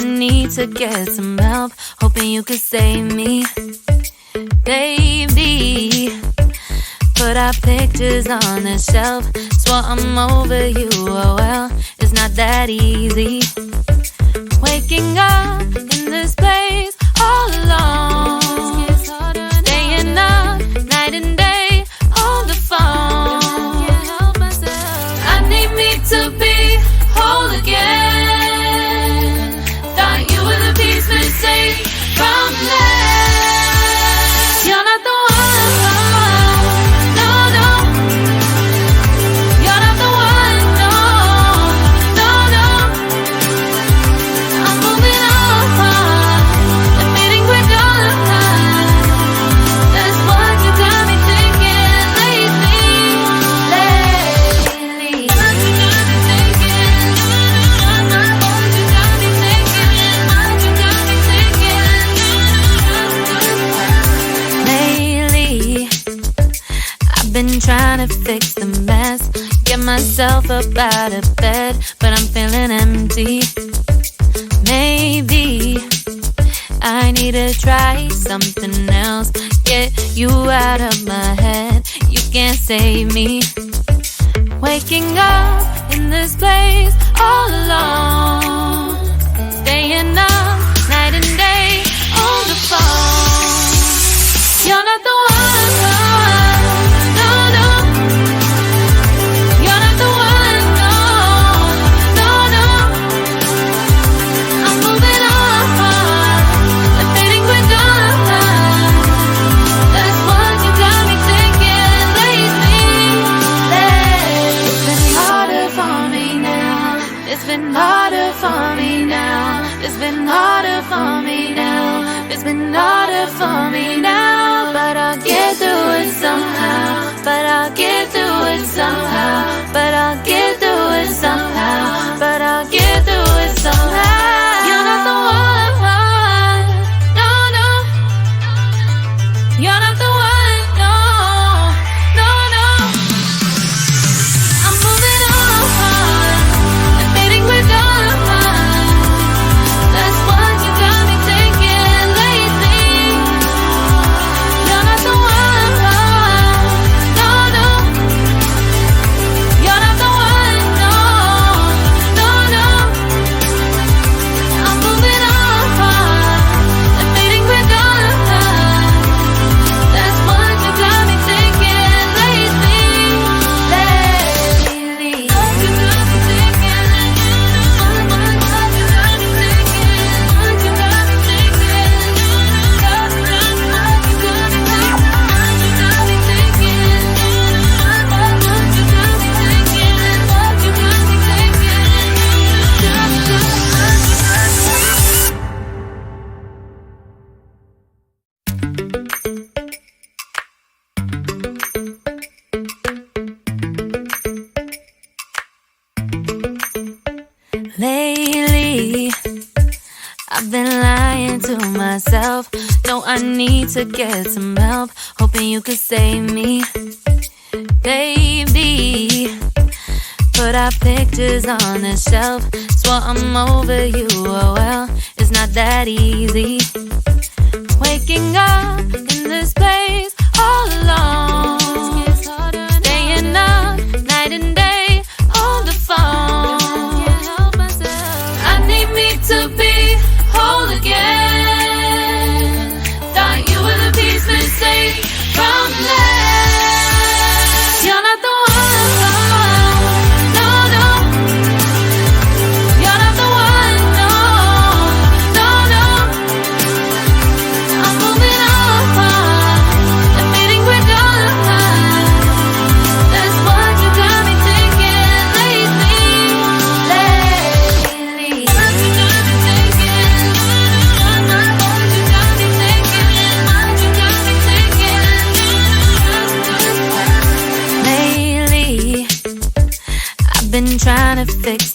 need to get some help, hoping you could save me. Baby, put our pictures on the shelf. Swore I'm over you, oh well, it's not that easy. Waking up in this place all alone, staying up night and day on the phone. I need me to be whole again. Thought you were the piece missing from left. You're not the one, no, no. You're not the one, no, no, no. I'm moving on, admitting we're done. That's what you got me thinking lately. What you got me thinking. What you got me thinking. What you got me thinking. Lately, I've been trying to fix the mess, get myself up out of bed, but I'm feeling empty. Maybe I need to try something else, get you out of my head. You can't save me. Waking up in this place all alone, staying up night and day on the phone. You're not the one, no, no. You're not the one, no, no, no. I'm moving on, admitting we're done. That's what you got me thinking lately. It's been harder for me now. It's been harder for me now. It's been harder for me now. It's been harder for me now. But I'll get through it somehow. But I'll get through it somehow. But I'll get through it somehow. But I'll get through it somehow. You're not the one, no, no. You're not the one, no, no, no. I'm moving on, admitting we're done. That's what you got me thinking lately. You're not the one, no, no. You're not the one, no, no, no. I'm moving on, admitting we're done. That's what you got me thinking lately. What you got me thinking. What you got me thinking. What you got me thinking. What you got me thinking. Lately, I've been lying to myself. No, I need to get some help, hoping you could save me. Baby, put our pictures on the shelf. Swore I'm over you, oh well, it's not that easy. Waking up in this place all alone, staying up night and day on the phone. I need me to be whole again. Thought you were the piece missing from left. You're not the one, no, no. You're not the one, no, no, no. I'm moving on, admitting we're done. That's what you got me thinking lately. What you got me thinking. What you got me thinking. What you got me thinking. Lately, I've been trying to fix